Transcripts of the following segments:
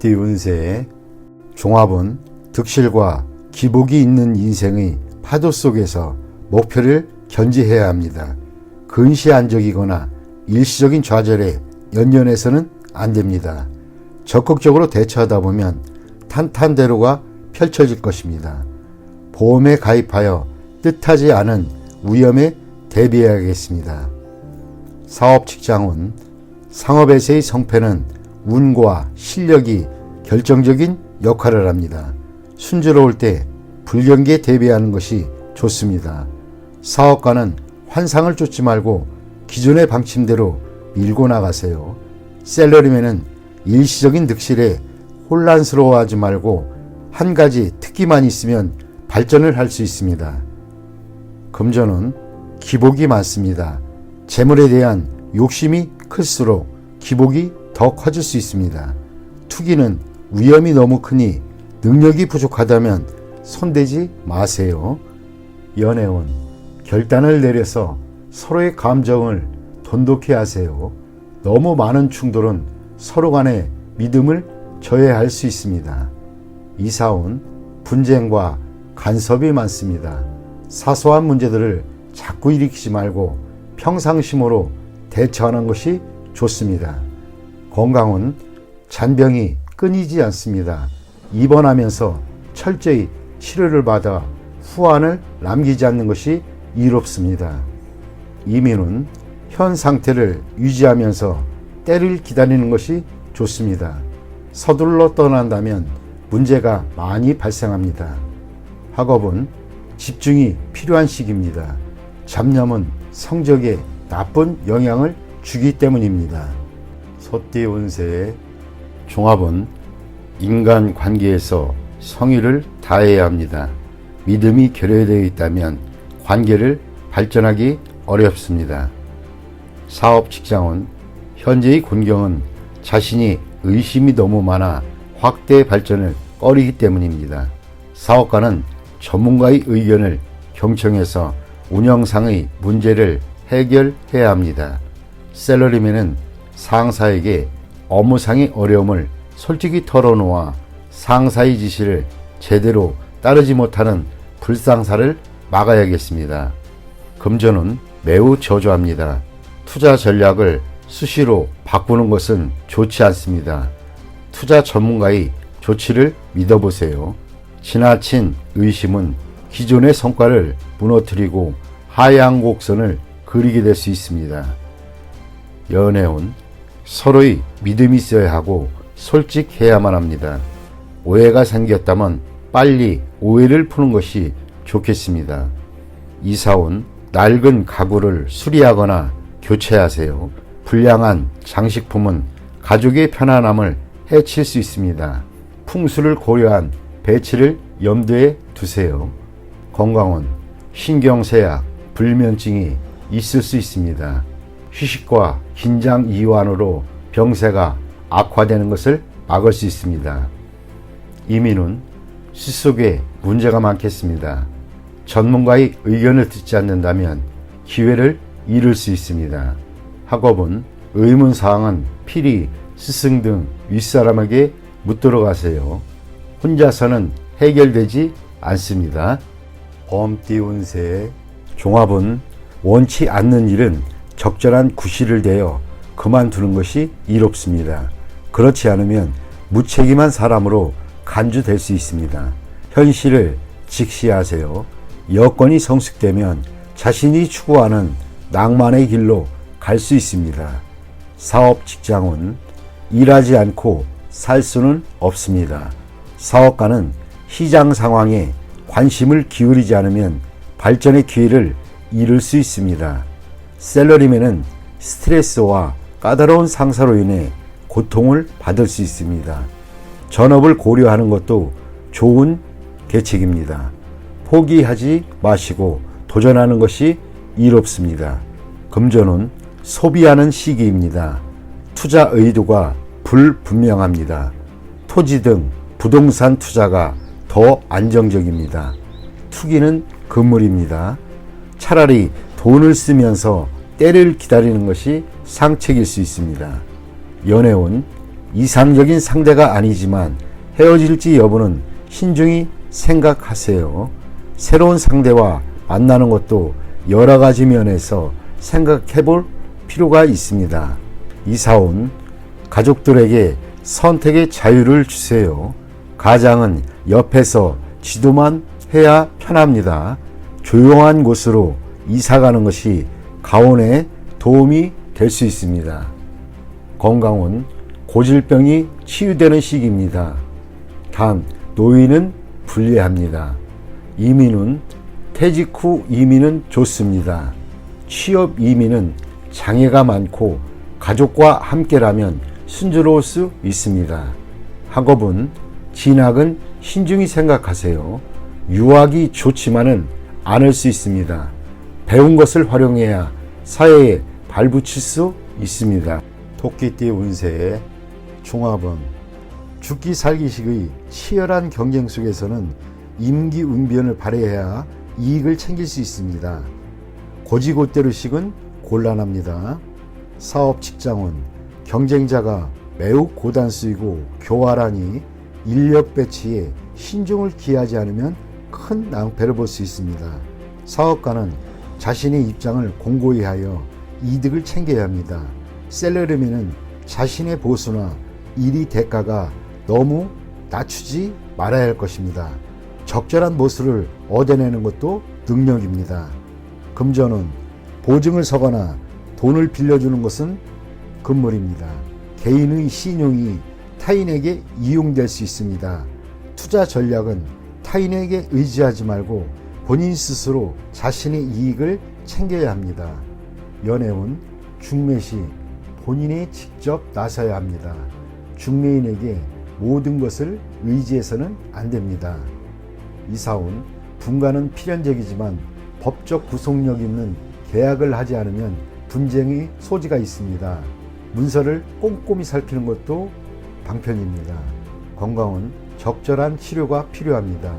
범띠 운세 종합은 득실과 기복이 있는 인생의 파도 속에서 목표를 견지해야 합니다. 근시안적이거나 일시적인 좌절에 연연해서는 안 됩니다. 적극적으로 대처하다 보면 탄탄대로가 펼쳐질 것입니다. 보험에 가입하여 뜻하지 않은 위험에 대비해야겠습니다. 사업 직장운 상업에서의 성패는 운과 실력이 결정적인 역할을 합니다. 순조로울 때 불경기에 대비하는 것이 좋습니다. 사업가는 환상을 쫓지 말고 기존의 방침대로 밀고 나가세요. 셀러리맨은 일시적인 득실에 혼란스러워하지 말고 한 가지 특기만 있으면 발전을 할 수 있습니다. 금전은 기복이 많습니다. 재물에 대한 욕심이 클수록 기복이 더 커질 수 있습니다. 투기는 위험이 너무 크니 능력이 부족하다면 손대지 마세요. 연애운 결단을 내려서 서로의 감정을 돈독히 하세요. 너무 많은 충돌은 서로 간의 믿음을 저해할 수 있습니다. 이사운 분쟁과 간섭이 많습니다. 사소한 문제들을 자꾸 일으키지 말고 평상심으로 대처하는 것이 좋습니다. 건강은 잔병이 끊이지 않습니다. 입원하면서 철저히 치료를 받아 후환을 남기지 않는 것이 이롭습니다. 이민은 현 상태를 유지하면서 때를 기다리는 것이 좋습니다. 서둘러 떠난다면 문제가 많이 발생합니다. 학업은 집중이 필요한 시기입니다. 잡념은 성적에 나쁜 영향을 주기 때문입니다. 소띠 운세의 종합은 인간관계에서 성의를 다해야 합니다. 믿음이 결여되어 있다면 관계를 발전하기 어렵습니다. 사업 직장은 현재의 군경은 자신이 의심이 너무 많아 확대 발전을 꺼리기 때문입니다. 사업가는 전문가의 의견을 경청해서 운영상의 문제를 해결해야 합니다. 셀러리맨은 상사에게 업무상의 어려움을 솔직히 털어놓아 상사의 지시를 제대로 따르지 못하는 불상사를 막아야겠습니다. 금전은 매우 저조합니다. 투자 전략을 수시로 바꾸는 것은 좋지 않습니다. 투자 전문가의 조치를 믿어보세요. 지나친 의심은 기존의 성과를 무너뜨리고 하향 곡선을 그리게 될 수 있습니다. 연애운 서로의 믿음이 있어야 하고 솔직해야만 합니다. 오해가 생겼다면 빨리 오해를 푸는 것이 좋겠습니다. 이사온 낡은 가구를 수리하거나 교체하세요. 불량한 장식품은 가족의 편안함을 해칠 수 있습니다. 풍수를 고려한 배치를 염두에 두세요. 건강은 신경쇠약, 불면증이 있을 수 있습니다. 휴식과 긴장 이완으로 병세가 악화되는 것을 막을 수 있습니다. 이민은 수속에 문제가 많겠습니다. 전문가의 의견을 듣지 않는다면 기회를 잃을 수 있습니다. 학업은 의문사항은 필히 스승 등 윗사람에게 묻도록 하세요. 혼자서는 해결되지 않습니다. 범띠 운세의 종합은 원치 않는 일은 적절한 구실을 대어 그만두는 것이 이롭습니다. 그렇지 않으면 무책임한 사람으로 간주될 수 있습니다. 현실을 직시하세요. 여건이 성숙되면 자신이 추구하는 낭만의 길로 갈 수 있습니다. 사업 직장은 일하지 않고 살 수는 없습니다. 사업가는 시장 상황에 관심을 기울이지 않으면 발전의 기회를 잃을 수 있습니다. 셀러리맨은 스트레스와 까다로운 상사로 인해 고통을 받을 수 있습니다. 전업을 고려하는 것도 좋은 계책입니다. 포기하지 마시고 도전하는 것이 이롭습니다. 금전은 소비하는 시기입니다. 투자 의도가 불분명합니다. 토지 등 부동산 투자가 더 안정적입니다. 투기는 금물입니다. 차라리 돈을 쓰면서 때를 기다리는 것이 상책일 수 있습니다. 연애운 이상적인 상대가 아니지만 헤어질지 여부는 신중히 생각하세요. 새로운 상대와 만나는 것도 여러 가지 면에서 생각해 볼 필요가 있습니다. 이사 온 가족들에게 선택의 자유를 주세요. 가장은 옆에서 지도만 해야 편합니다. 조용한 곳으로 이사 가는 것이 가온에 도움이 될 수 있습니다. 건강은 고질병이 치유되는 시기입니다. 단 노인은 불리합니다. 이민은 퇴직 후 이민은 좋습니다. 취업 이민은 장애가 많고 가족과 함께라면 순조로울 수 있습니다. 학업은 진학은 신중히 생각하세요. 유학이 좋지만은 않을 수 있습니다. 배운 것을 활용해야 사회에 발붙일 수 있습니다. 토끼띠 운세의 종합은 죽기 살기식의 치열한 경쟁 속에서는 임기응변을 발휘해야 이익을 챙길 수 있습니다. 고지고대로식은 곤란합니다. 사업 직장은 경쟁자가 매우 고단수이고 교활하니 인력 배치에 신중을 기하지 않으면 큰 낭패를 볼 수 있습니다. 사업가는 자신의 입장을 공고히 하여 이득을 챙겨야 합니다. 셀러리맨은 자신의 보수나 일의 대가가 너무 낮추지 말아야 할 것입니다. 적절한 보수를 얻어내는 것도 능력입니다. 금전은 보증을 서거나 돈을 빌려주는 것은 금물입니다. 개인의 신용이 타인에게 이용될 수 있습니다. 투자 전략은 타인에게 의지하지 말고 본인 스스로 자신의 이익을 챙겨야 합니다. 연애운 중매시 본인이 직접 나서야 합니다. 중매인에게 모든 것을 의지해서는 안 됩니다. 이사운 분가는 필연적이지만 법적 구속력 있는 계약을 하지 않으면 분쟁의 소지가 있습니다. 문서를 꼼꼼히 살피는 것도 방편입니다. 건강은 적절한 치료가 필요합니다.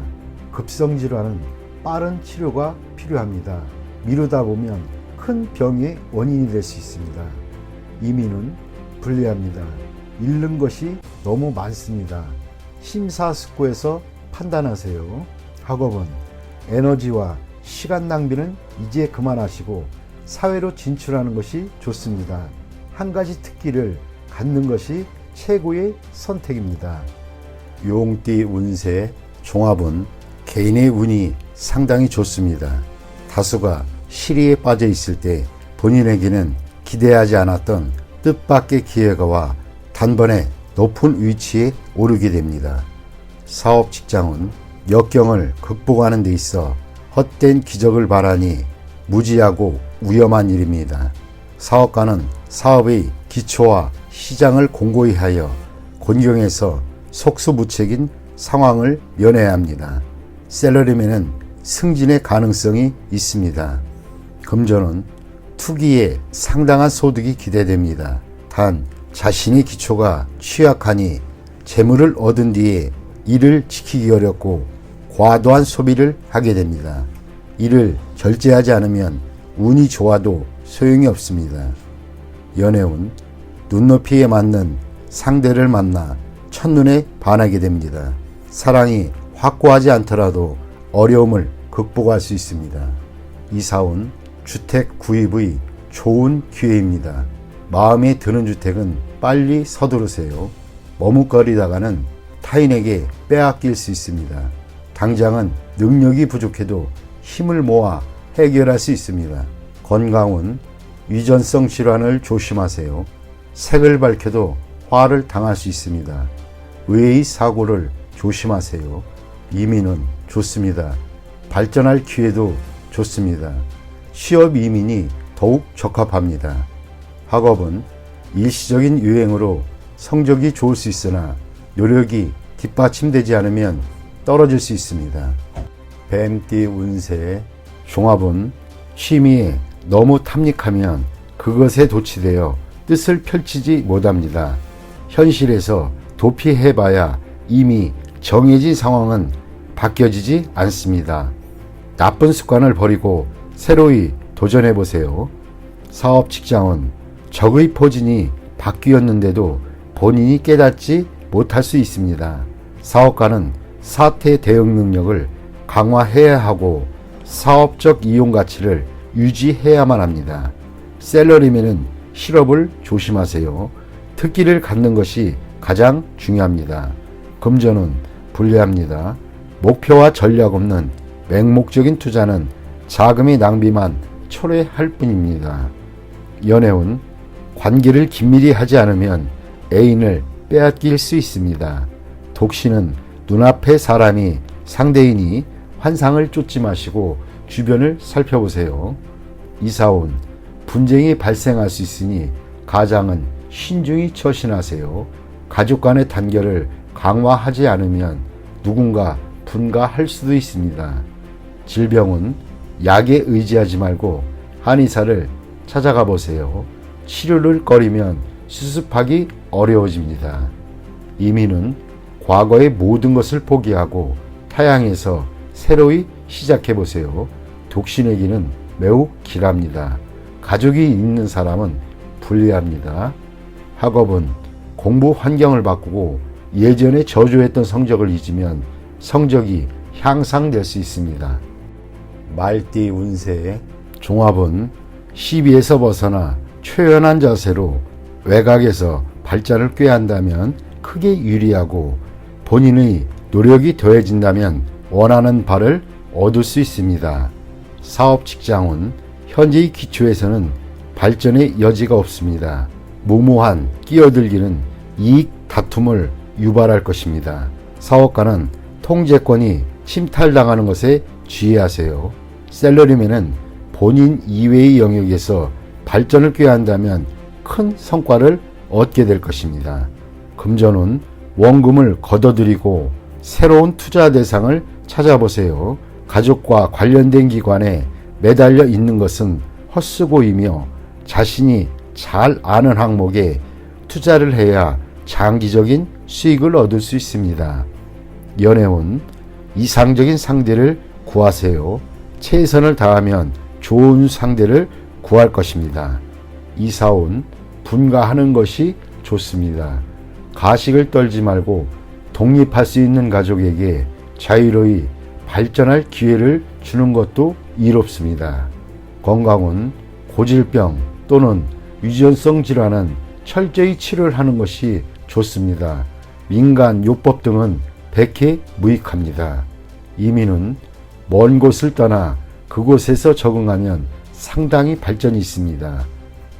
급성질환은 빠른 치료가 필요합니다. 미루다 보면 큰 병의 원인이 될 수 있습니다. 이민은 불리합니다. 잃는 것이 너무 많습니다. 심사숙고해서 판단하세요. 학업은 에너지와 시간 낭비는 이제 그만하시고 사회로 진출하는 것이 좋습니다. 한 가지 특기를 갖는 것이 최고의 선택입니다. 용띠 운세 종합은 개인의 운이 상당히 좋습니다. 다수가 시리에 빠져 있을 때 본인에게는 기대하지 않았던 뜻밖의 기회가 와 단번에 높은 위치에 오르게 됩니다. 사업 직장은 역경을 극복하는 데 있어 헛된 기적을 바라니 무지하고 위험한 일입니다. 사업가는 사업의 기초와 시장을 공고히 하여 곤경에서 속수무책인 상황을 면해야 합니다. 셀러리맨은 승진의 가능성이 있습니다. 금전은 투기에 상당한 소득이 기대됩니다. 단 자신의 기초가 취약하니 재물을 얻은 뒤에 이를 지키기 어렵고 과도한 소비를 하게 됩니다. 이를 절제하지 않으면 운이 좋아도 소용이 없습니다. 연애운 눈높이에 맞는 상대를 만나 첫눈에 반하게 됩니다. 사랑이 확고하지 않더라도 어려움을 극복할 수 있습니다. 이사운 주택 구입의 좋은 기회입니다. 마음에 드는 주택은 빨리 서두르세요. 머뭇거리다가는 타인에게 빼앗길 수 있습니다. 당장은 능력이 부족해도 힘을 모아 해결할 수 있습니다. 건강은 유전성 질환을 조심하세요. 색을 밝혀도 화를 당할 수 있습니다. 외의 사고를 조심하세요. 이민은 좋습니다. 발전할 기회도 좋습니다. 취업 이민이 더욱 적합합니다. 학업은 일시적인 유행으로 성적이 좋을 수 있으나 노력이 뒷받침되지 않으면 떨어질 수 있습니다. 뱀띠 운세 종합은 취미에 너무 탐닉하면 그것에 도취되어 뜻을 펼치지 못합니다. 현실에서 도피해봐야 이미 정해진 상황은 바뀌어지지 않습니다. 나쁜 습관을 버리고 새로이 도전해보세요. 사업 직장은 적의 포진이 바뀌었는데도 본인이 깨닫지 못할 수 있습니다. 사업가는 사태 대응 능력을 강화해야 하고 사업적 이용 가치를 유지해야만 합니다. 셀러리맨은 실업을 조심하세요. 특기를 갖는 것이 가장 중요합니다. 금전은 불리합니다. 목표와 전략 없는 맹목적인 투자는 자금의 낭비만 초래할 뿐입니다. 연애운 관계를 긴밀히 하지 않으면 애인을 빼앗길 수 있습니다. 독신은 눈앞의 사람이 상대이니 환상을 쫓지 마시고 주변을 살펴보세요. 이사온 분쟁이 발생할 수 있으니 가장은 신중히 처신하세요. 가족 간의 단결을 강화하지 않으면 누군가 분가할 수도 있습니다. 질병은 약에 의지하지 말고 한의사를 찾아가 보세요. 치료를 꺼리면 수습하기 어려워집니다. 이민은 과거의 모든 것을 포기하고 타향에서 새로이 시작해 보세요. 독신에게는 매우 길합니다. 가족이 있는 사람은 불리합니다. 학업은 공부 환경을 바꾸고 예전에 저조했던 성적을 잊으면 성적이 향상될 수 있습니다. 말띠 운세 종합은 시비에서 벗어나 초연한 자세로 외곽에서 발전을 꾀한다면 크게 유리하고 본인의 노력이 더해진다면 원하는 바를 얻을 수 있습니다. 사업 직장은 현재의 기초에서는 발전의 여지가 없습니다. 무모한 끼어들기는 이익 다툼을 유발할 것입니다. 사업가는 통제권이 침탈당하는 것에 주의하세요. 셀러리맨은 본인 이외의 영역에서 발전을 꾀한다면 큰 성과를 얻게 될 것입니다. 금전은 원금을 걷어들이고 새로운 투자 대상을 찾아보세요. 가족과 관련된 기관에 매달려 있는 것은 헛수고이며 자신이 잘 아는 항목에 투자를 해야 장기적인 수익을 얻을 수 있습니다. 연애운 이상적인 상대를 구하세요. 최선을 다하면 좋은 상대를 구할 것입니다. 이사온 분가하는 것이 좋습니다. 가식을 떨지 말고 독립할 수 있는 가족에게 자유로이 발전할 기회를 주는 것도 이롭습니다. 건강은 고질병 또는 유전성 질환은 철저히 치료를 하는 것이 좋습니다. 민간 요법 등은 백해 무익합니다. 이민은 먼 곳을 떠나 그곳에서 적응하면 상당히 발전이 있습니다.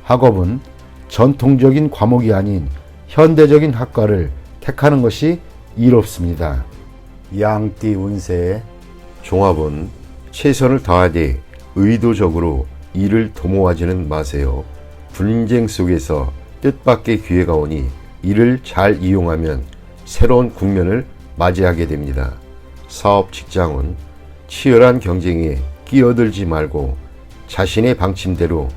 학업은 전통적인 과목이 아닌 현대적인 학과를 택하는 것이 이롭습니다. 양띠 운세 종합은 최선을 다하되 의도적으로 일을 도모하지는 마세요. 분쟁 속에서 뜻밖의 기회가 오니 이를 잘 이용하면 새로운 국면을 맞이하게 됩니다. 사업 직장은 치열한 경쟁에 끼어들지 말고 자신의 방침대로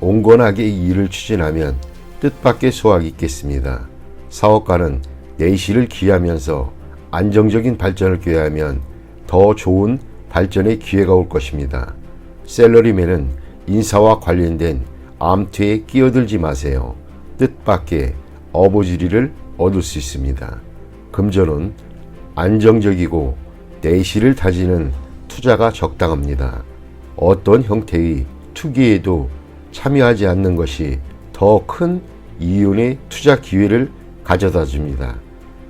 온건하게 일을 추진하면 뜻밖의 수확이 있겠습니다. 사업가는 내실을 기하면서 안정적인 발전을 꾀하면 더 좋은 발전의 기회가 올 것입니다. 셀러리맨은 인사와 관련된 암투에 끼어들지 마세요. 뜻밖의 어부지리를 얻을 수 있습니다. 금전은 안정적이고 내실을 다지는 투자가 적당합니다. 어떤 형태의 투기에도 참여하지 않는 것이 더 큰 이윤의 투자 기회를 가져다 줍니다.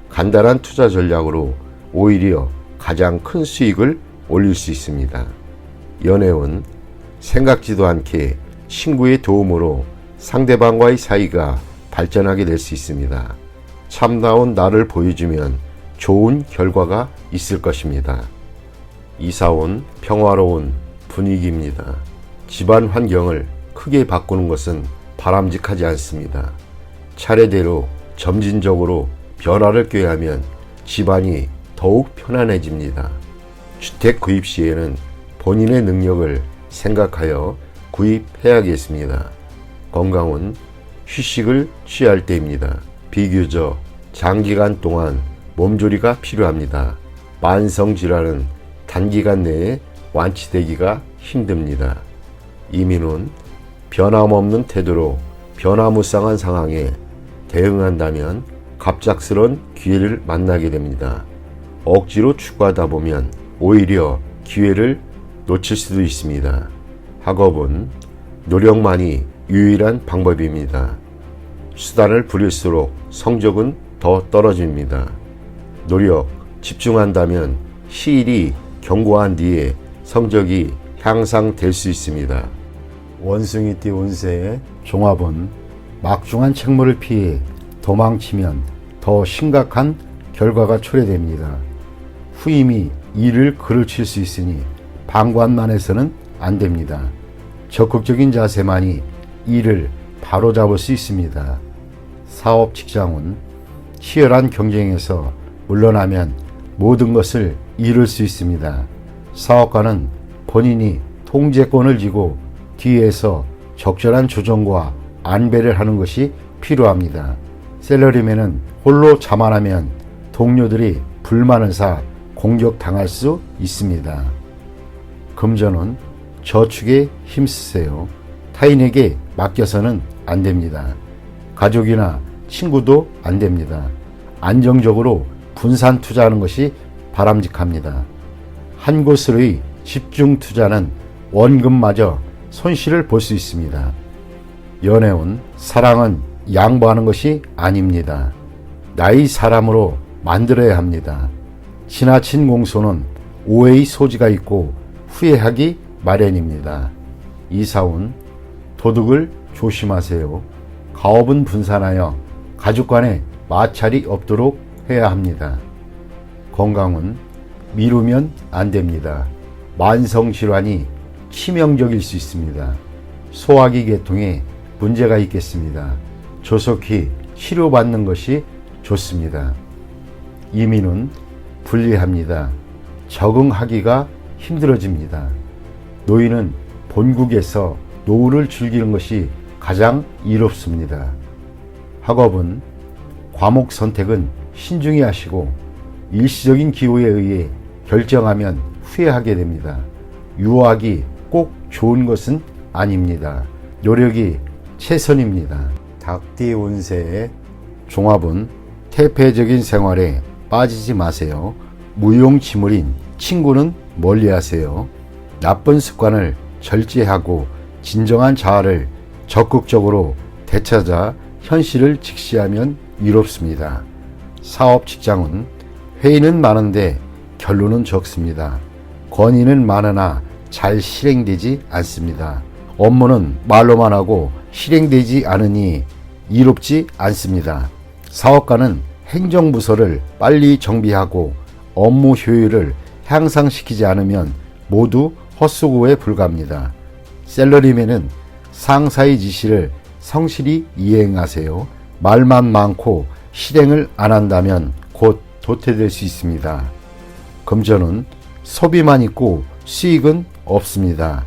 간단한 투자 전략으로 오히려 가장 큰 수익을 올릴 수 있습니다. 연애운 생각지도 않게 친구의 도움으로 상대방과의 사이가 발전하게 될 수 있습니다. 참다운 나를 보여주면 좋은 결과가 있을 것입니다. 이사온 평화로운 분위기입니다. 집안 환경을 크게 바꾸는 것은 바람직하지 않습니다. 차례대로 점진적으로 변화를 꾀하면 집안이 더욱 편안해집니다. 주택 구입 시에는 본인의 능력을 생각하여 구입해야겠습니다. 건강은 휴식을 취할 때입니다. 비교적 장기간 동안 몸조리가 필요합니다. 만성질환은 단기간 내에 완치되기가 힘듭니다. 이민은 변함없는 태도로 변화무쌍한 상황에 대응한다면 갑작스런 기회를 만나게 됩니다. 억지로 추구하다 보면 오히려 기회를 놓칠 수도 있습니다. 학업은 노력만이 유일한 방법입니다. 수단을 부릴수록 성적은 더 떨어집니다. 노력, 집중한다면 시일이 경고한 뒤에 성적이 향상될 수 있습니다. 원숭이띠 운세의 종합은 막중한 책무를 피해 도망치면 더 심각한 결과가 초래됩니다. 후임이 일을 그르칠 수 있으니 방관만 해서는 안 됩니다. 적극적인 자세만이 일을 바로잡을 수 있습니다. 사업 직장은 치열한 경쟁에서 물러나면 모든 것을 이룰 수 있습니다. 사업가는 본인이 통제권을 쥐고 뒤에서 적절한 조정과 안배를 하는 것이 필요합니다. 셀러리맨은 홀로 자만하면 동료들이 불만을 사 공격당할 수 있습니다. 금전은 저축에 힘쓰세요. 타인에게 맡겨서는 안 됩니다. 가족이나 친구도 안 됩니다. 안정적으로 분산 투자하는 것이 바람직합니다. 한 곳으로의 집중 투자는 원금마저 손실을 볼 수 있습니다. 연애운, 사랑은 양보하는 것이 아닙니다. 나의 사람으로 만들어야 합니다. 지나친 공소는 오해의 소지가 있고 후회하기 마련입니다. 이사운, 도둑을 조심하세요. 가업은 분산하여 가족 간에 마찰이 없도록 해야 합니다. 건강은 미루면 안 됩니다. 만성질환이 치명적일 수 있습니다. 소화기 계통에 문제가 있겠습니다. 조속히 치료받는 것이 좋습니다. 이민은 불리합니다. 적응하기가 힘들어집니다. 노인은 본국에서 노후를 즐기는 것이 가장 이롭습니다. 학업은 과목 선택은 신중히 하시고 일시적인 기호에 의해 결정하면 후회하게 됩니다. 유학이 꼭 좋은 것은 아닙니다. 노력이 최선입니다. 닭띠 운세의 종합은 태폐적인 생활에 빠지지 마세요. 무용지물인 친구는 멀리하세요. 나쁜 습관을 절제하고 진정한 자아를 적극적으로 되찾아 현실을 직시하면 이롭습니다. 사업 직장은 회의는 많은데 결론은 적습니다. 건의는 많으나 잘 실행되지 않습니다. 업무는 말로만 하고 실행되지 않으니 이롭지 않습니다. 사업가는 행정부서를 빨리 정비하고 업무 효율을 향상시키지 않으면 모두 헛수고에 불과합니다. 셀러리맨은 상사의 지시를 성실히 이행하세요. 말만 많고 실행을 안 한다면 곧 도태될 수 있습니다. 금전은 소비만 있고 수익은 없습니다.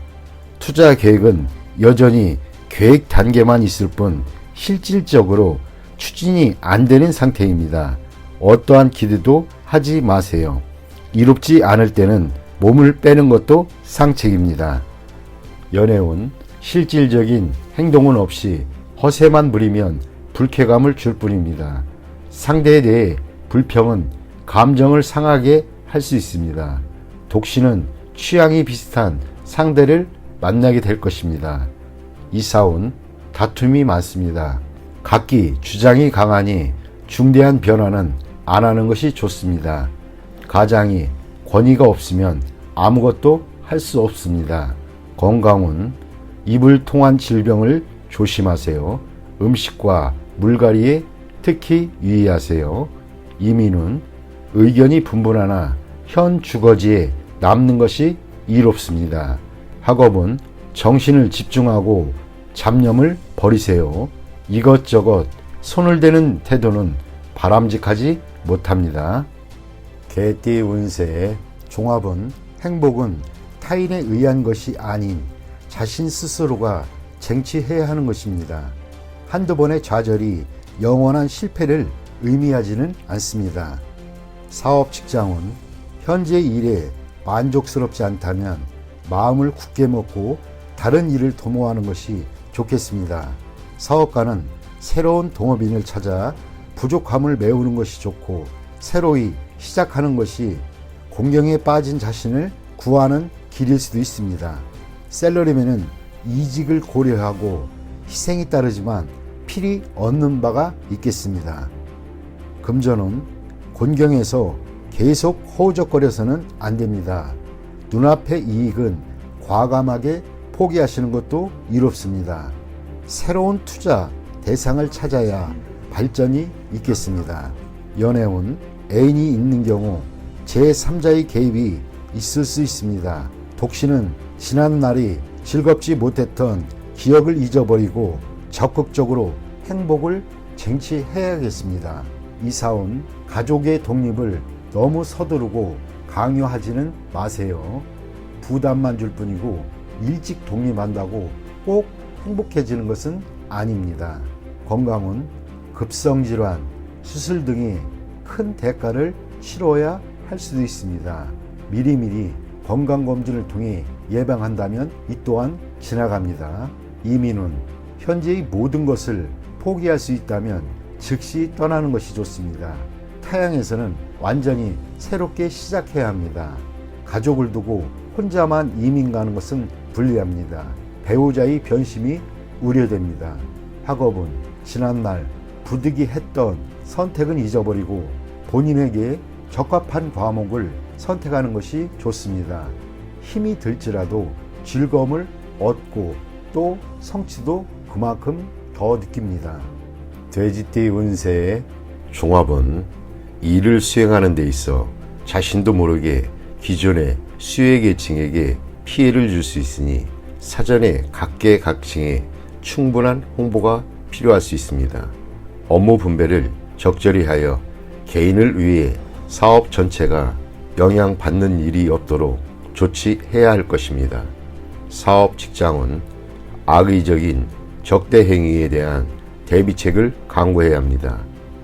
투자 계획은 여전히 계획 단계만 있을 뿐 실질적으로 추진이 안 되는 상태입니다. 어떠한 기대도 하지 마세요. 이롭지 않을 때는 몸을 빼는 것도 상책입니다. 연애운, 실질적인 행동은 없이 허세만 부리면 불쾌감을 줄 뿐입니다. 상대에 대해 불평은 감정을 상하게 할 수 있습니다. 독신은 취향이 비슷한 상대를 만나게 될 것입니다. 이사운, 다툼이 많습니다. 각기 주장이 강하니 중대한 변화는 안 하는 것이 좋습니다. 가장이 권위가 없으면 아무것도 할 수 없습니다. 건강은 입을 통한 질병을 조심하세요. 음식과 물갈이에 특히 유의하세요. 이민은 의견이 분분하나 현 주거지에 남는 것이 이롭습니다. 학업은 정신을 집중하고 잡념을 버리세요. 이것저것 손을 대는 태도는 바람직하지 못합니다. 개띠 운세의 종합은 행복은 타인에 의한 것이 아닌 자신 스스로가 쟁취해야 하는 것입니다. 한두 번의 좌절이 영원한 실패를 의미하지는 않습니다. 사업 직장은 현재 일에 만족스럽지 않다면 마음을 굳게 먹고 다른 일을 도모하는 것이 좋겠습니다. 사업가는 새로운 동업인을 찾아 부족함을 메우는 것이 좋고 새로이 시작하는 것이 공경에 빠진 자신을 구하는 길일 수도 있습니다. 샐러리맨은 이직을 고려하고 희생이 따르지만 필히 얻는 바가 있겠습니다. 금전은 곤경에서 계속 허우적거려서는 안 됩니다. 눈앞의 이익은 과감하게 포기하시는 것도 이롭습니다. 새로운 투자 대상을 찾아야 발전이 있겠습니다. 연애운 애인이 있는 경우 제3자의 개입이 있을 수 있습니다. 독신은 지난 날이 즐겁지 못했던 기억을 잊어버리고 적극적으로 행복을 쟁취해야겠습니다. 이사온 가족의 독립을 너무 서두르고 강요하지는 마세요. 부담만 줄 뿐이고 일찍 독립한다고 꼭 행복해지는 것은 아닙니다. 건강은 급성질환, 수술 등이 큰 대가를 치러야 할 수도 있습니다. 미리미리 건강검진을 통해 예방한다면 이 또한 지나갑니다. 이민은 현재의 모든 것을 포기할 수 있다면 즉시 떠나는 것이 좋습니다. 타향에서는 완전히 새롭게 시작해야 합니다. 가족을 두고 혼자만 이민 가는 것은 불리합니다. 배우자의 변심이 우려됩니다. 학업은 지난날 부득이 했던 선택은 잊어버리고 본인에게 적합한 과목을 선택하는 것이 좋습니다. 힘이 들지라도 즐거움을 얻고 또 성취도 그만큼 더 느낍니다. 돼지띠 운세의 종합은 일을 수행하는 데 있어 자신도 모르게 기존의 수혜계층에게 피해를 줄 수 있으니 사전에 각계각층에 충분한 홍보가 필요할 수 있습니다. 업무 분배를 적절히 하여 개인을 위해 사업 전체가 영향받는 일이 없도록 조치해야 할 것입니다. 사업 직장은 악의적인 적대 행위에 대한 대비책을 강구해야 합니다.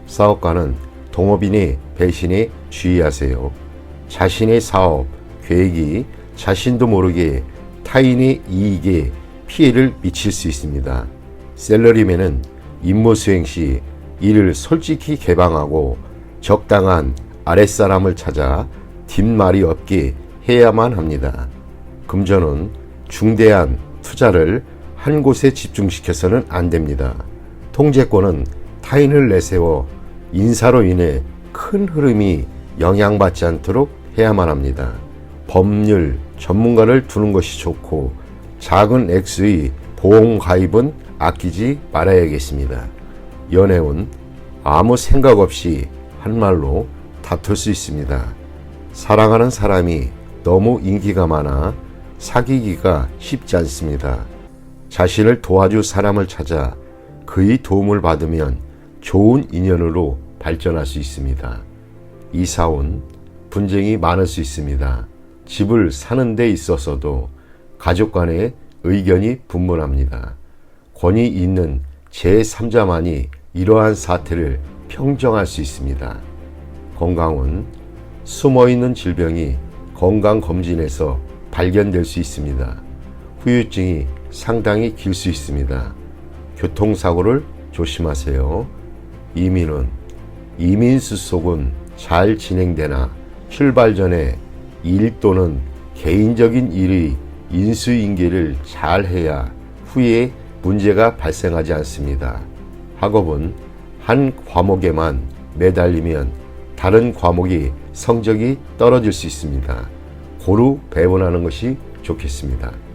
사업가는 동업인의 배신에 주의하세요. 자신의 사업, 계획이 자신도 모르게 타인의 이익에 피해를 미칠 수 있습니다. 샐러리맨은 임무 수행 시 이를 솔직히 개방하고 적당한 아랫사람을 찾아 뒷말이 없게 해야만 합니다. 금전은 중대한 투자를 한 곳에 집중시켜서는 안 됩니다. 통제권은 타인을 내세워 인사로 인해 큰 흐름이 영향받지 않도록 해야만 합니다. 법률 전문가를 두는 것이 좋고 작은 액수의 보험 가입은 아끼지 말아야겠습니다. 연애운 아무 생각 없이 한 말로 다툴 수 있습니다. 사랑하는 사람이 너무 인기가 많아 사귀기가 쉽지 않습니다. 자신을 도와줄 사람을 찾아 그의 도움을 받으면 좋은 인연으로 발전할 수 있습니다. 이사온 분쟁이 많을 수 있습니다. 집을 사는 데 있어서도 가족 간의 의견이 분분합니다. 권위 있는 제3자만이 이러한 사태를 평정할 수 있습니다. 건강은 숨어있는 질병이 건강검진에서 발견될 수 있습니다. 후유증이 상당히 길 수 있습니다. 교통사고를 조심하세요. 이민은 이민수속은 잘 진행되나 출발 전에 일 또는 개인적인 일의 인수인계를 잘 해야 후에 문제가 발생하지 않습니다. 학업은 한 과목에만 매달리면 다른 과목이 성적이 떨어질 수 있습니다. 고루 배분하는 것이 좋겠습니다.